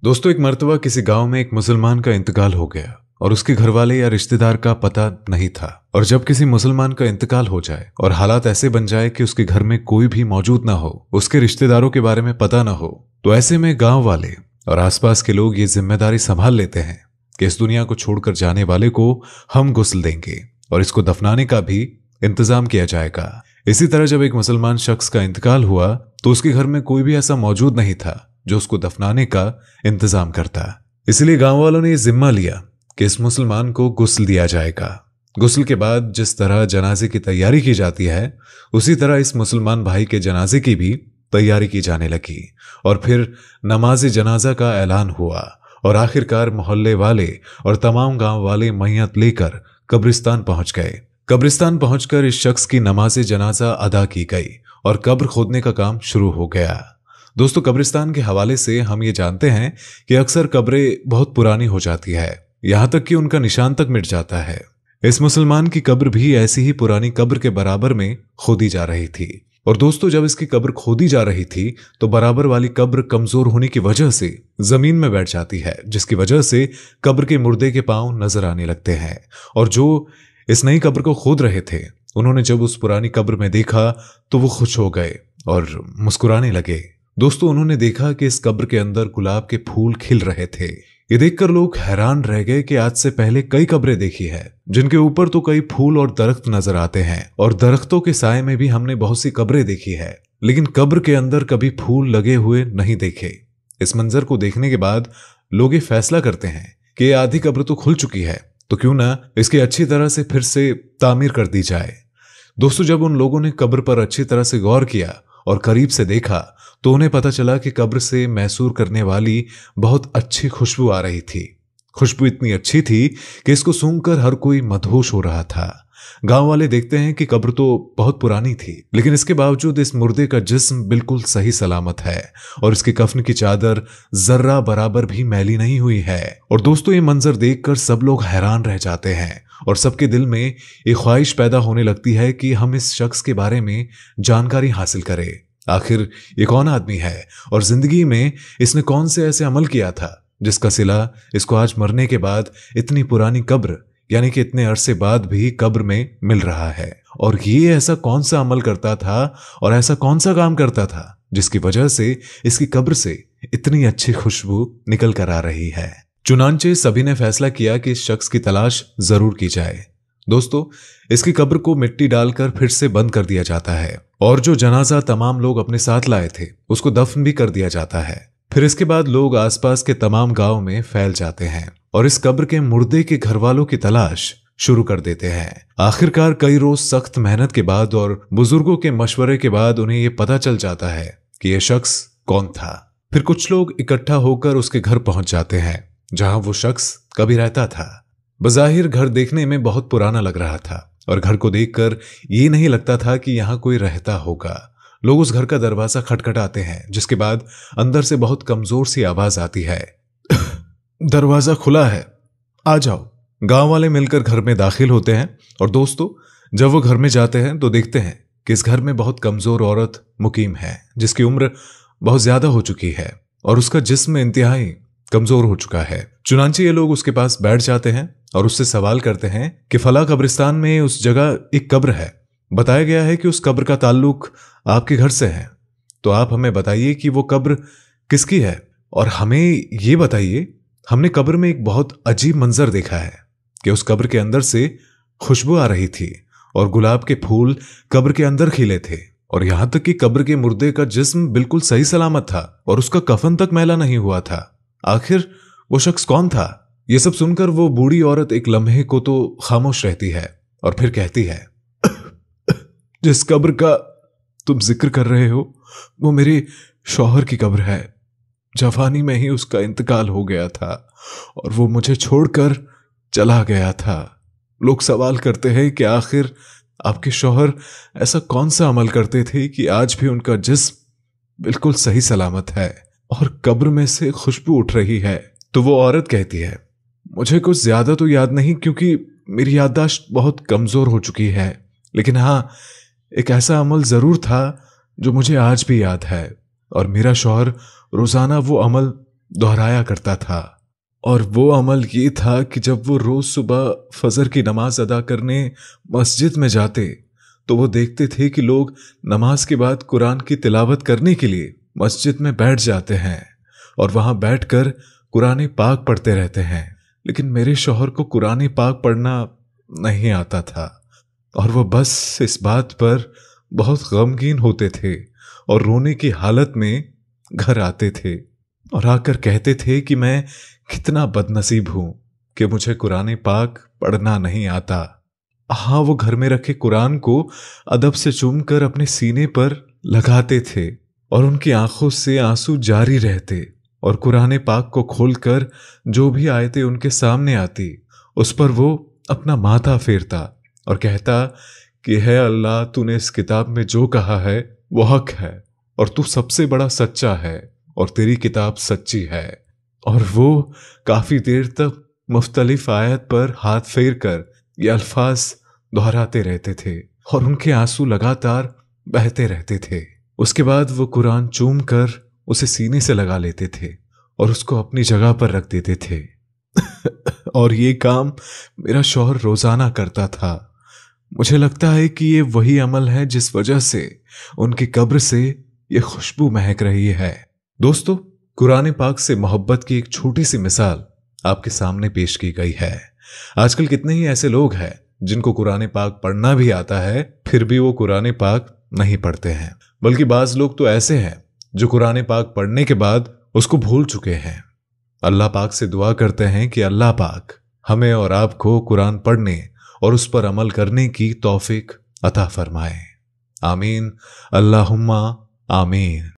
दोस्तों, एक मर्तबा किसी गांव में एक मुसलमान का इंतकाल हो गया और उसके घरवाले या रिश्तेदार का पता नहीं था। और जब किसी मुसलमान का इंतकाल हो जाए और हालात ऐसे बन जाए कि उसके घर में कोई भी मौजूद ना हो, उसके रिश्तेदारों के बारे में पता ना हो, तो ऐसे में गांव वाले और आसपास के लोग ये जिम्मेदारी संभाल लेते हैं कि इस दुनिया को छोड़कर जाने वाले को हम गुस्ल देंगे और इसको दफनाने का भी इंतजाम किया जाएगा। इसी तरह जब एक मुसलमान शख्स का इंतकाल हुआ तो उसके घर में कोई भी ऐसा मौजूद नहीं था जो उसको दफनाने का इंतजाम करता। इसलिए गांव वालों ने यह जिम्मा लिया कि इस मुसलमान को गुस्ल दिया जाएगा। गुस्ल के बाद जिस तरह जनाजे की तैयारी की जाती है, उसी तरह इस मुसलमान भाई के जनाजे की भी तैयारी की जाने लगी और फिर नमाज जनाजा का ऐलान हुआ और आखिरकार मोहल्ले वाले और तमाम गांव वाले मैयत लेकर कब्रिस्तान पहुंच गए। कब्रिस्तान पहुंचकर इस शख्स की नमाज जनाजा अदा की गई और कब्र खोदने का काम शुरू हो गया। दोस्तों, कब्रिस्तान के हवाले से हम ये जानते हैं कि अक्सर कब्रें बहुत पुरानी हो जाती है, यहां तक कि उनका निशान तक मिट जाता है। इस मुसलमान की कब्र भी ऐसी ही पुरानी कब्र के बराबर में खोदी जा रही थी। और दोस्तों, जब इसकी कब्र खोदी जा रही थी तो बराबर वाली कब्र कमजोर होने की वजह से जमीन में बैठ जाती है, जिसकी वजह से कब्र के मुर्दे के पांव नजर आने लगते हैं। और जो इस नई कब्र को खोद रहे थे, उन्होंने जब उस पुरानी कब्र में देखा तो वो खुश हो गए और मुस्कुराने लगे। दोस्तों, उन्होंने देखा कि इस कब्र के अंदर गुलाब के फूल खिल रहे थे। ये देखकर लोग हैरान रह गए कि आज से पहले कई कब्रें देखी है जिनके ऊपर तो कई फूल और दरख्त नजर आते हैं और दरख्तों के साए में भी हमने बहुत सी कब्रें देखी है, लेकिन कब्र के अंदर कभी फूल लगे हुए नहीं देखे। इस मंजर को देखने के बाद लोग ये फैसला करते हैं कि ये आधी कब्र तो खुल चुकी है, तो क्यों ना इसकी अच्छी तरह से फिर से तामीर कर दी जाए। दोस्तों, जब उन लोगों ने कब्र पर अच्छी तरह से गौर किया और करीब से देखा तो उन्हें पता चला कि कब्र से मैसूर करने वाली बहुत अच्छी खुशबू आ रही थी। खुशबू इतनी अच्छी थी कि इसको सूंघकर हर कोई मदहोश हो रहा था। गांव वाले देखते हैं कि कब्र तो बहुत पुरानी थी, लेकिन इसके बावजूद इस मुर्दे का जिस्म बिल्कुल सही सलामत है और इसकी कफन की चादर जर्रा बराबर भी मैली नहीं हुई है। और दोस्तों, ये मंजर देखकर सब लोग हैरान रह जाते हैं और सबके दिल में एक ख्वाहिश पैदा होने लगती है कि हम इस शख्स के बारे में जानकारी हासिल करें। आखिर ये कौन आदमी है और जिंदगी में इसने कौन से ऐसे अमल किया था जिसका सिला इसको आज मरने के बाद इतनी पुरानी कब्र, यानी कि इतने अरसे बाद भी कब्र में मिल रहा है। और ये ऐसा कौन सा अमल करता था और ऐसा कौन सा काम करता था जिसकी वजह से इसकी कब्र से इतनी अच्छी खुशबू निकल कर आ रही है। चुनांचे सभी ने फैसला किया कि इस शख्स की तलाश जरूर की जाए। दोस्तों, इसकी कब्र को मिट्टी डालकर फिर से बंद कर दिया जाता है और जो जनाजा तमाम लोग अपने साथ लाए थे उसको दफन भी कर दिया जाता है। फिर इसके बाद लोग आसपास के तमाम गांव में फैल जाते हैं और इस कब्र के मुर्दे के घर वालों की तलाश शुरू कर देते हैं। आखिरकार कई रोज सख्त मेहनत के बाद और बुजुर्गों के मशवरे के बाद उन्हें यह पता चल जाता है कि यह शख्स कौन था। फिर कुछ लोग इकट्ठा होकर उसके घर पहुंच जाते हैं जहां वो शख्स कभी रहता था। बज़ाहिर घर देखने में बहुत पुराना लग रहा था और घर को देखकर ये नहीं लगता था कि यहां कोई रहता होगा। लोग उस घर का दरवाजा खटखटाते हैं, जिसके बाद अंदर से बहुत कमजोर सी आवाज आती है, दरवाजा खुला है, आ जाओ। गांव वाले मिलकर घर में दाखिल होते हैं और दोस्तों, जब वो घर में जाते हैं तो देखते हैं कि इस घर में बहुत कमजोर औरत मुकीम है जिसकी उम्र बहुत ज्यादा हो चुकी है और उसका जिस्म इंतहाई कमजोर हो चुका है। चुनांचे ये लोग उसके पास बैठ जाते हैं और उससे सवाल करते हैं कि फला कब्रिस्तान में उस जगह एक कब्र है, बताया गया है कि उस कब्र का ताल्लुक आपके घर से है, तो आप हमें बताइए कि वो कब्र किसकी है। और हमें ये बताइए, हमने कब्र में एक बहुत अजीब मंजर देखा है कि उस कब्र के अंदर से खुशबू आ रही थी और गुलाब के फूल कब्र के अंदर खिले थे और यहां तक कि कब्र के मुर्दे का जिस्म बिल्कुल सही सलामत था और उसका कफन तक मैला नहीं हुआ था। आखिर वो शख्स कौन था? ये सब सुनकर वो बूढ़ी औरत एक लम्हे को तो खामोश रहती है और फिर कहती है, जिस कब्र का तुम जिक्र कर रहे हो वो मेरे शौहर की कब्र है। जवानी में ही उसका इंतकाल हो गया था और वो मुझे छोड़कर चला गया था। लोग सवाल करते हैं कि आखिर आपके शौहर ऐसा कौन सा अमल करते थे कि आज भी उनका जिस्म बिल्कुल सही सलामत है और कब्र में से खुशबू उठ रही है। तो वो औरत कहती है, मुझे कुछ ज्यादा तो याद नहीं क्योंकि मेरी याददाश्त बहुत कमजोर हो चुकी है, लेकिन हाँ, एक ऐसा अमल जरूर था जो मुझे आज भी याद है और मेरा शौहर रोजाना वो अमल दोहराया करता था। और वो अमल ये था कि जब वो रोज सुबह फजर की नमाज अदा करने मस्जिद में जाते तो वो देखते थे कि लोग नमाज के बाद कुरान की तिलावत करने के लिए मस्जिद में बैठ जाते हैं और वहां बैठकर कुरान पाक पढ़ते रहते हैं। लेकिन मेरे शौहर को कुरान पाक पढ़ना नहीं आता था और वो बस इस बात पर बहुत गमगीन होते थे और रोने की हालत में घर आते थे और आकर कहते थे कि मैं कितना बदनसीब हूं कि मुझे कुरान पाक पढ़ना नहीं आता। हाँ, वो घर में रखे कुरान को अदब से चूमकर अपने सीने पर लगाते थे और उनकी आंखों से आंसू जारी रहते और कुरान पाक को खोलकर जो भी आयतें उनके सामने आती उस पर वो अपना माथा फेरता और कहता कि है अल्लाह, तूने इस किताब में जो कहा है वो हक है और तू सबसे बड़ा सच्चा है और तेरी किताब सच्ची है। और वो काफी देर तक मुख्तलिफ आयत पर हाथ फेर कर ये अल्फाज दोहराते रहते थे और उनके आंसू लगातार बहते रहते थे। उसके बाद वो कुरान चूम कर उसे सीने से लगा लेते थे और उसको अपनी जगह पर रख देते थे। और ये काम मेरा शौहर रोजाना करता था। मुझे लगता है कि ये वही अमल है जिस वजह से उनकी कब्र से ये खुशबू महक रही है। दोस्तों, कुरान पाक से मोहब्बत की एक छोटी सी मिसाल आपके सामने पेश की गई है। आजकल कितने ही ऐसे लोग हैं जिनको कुरान पाक पढ़ना भी आता है, फिर भी वो कुरान पाक नहीं पढ़ते हैं। बल्कि बाज लोग तो ऐसे हैं जो कुरान पाक पढ़ने के बाद उसको भूल चुके हैं। अल्लाह पाक से दुआ करते हैं कि अल्लाह पाक हमें और आपको कुरान पढ़ने और उस पर अमल करने की तौफीक अता फरमाए। आमीन, अल्लाहुम्मा आमीन।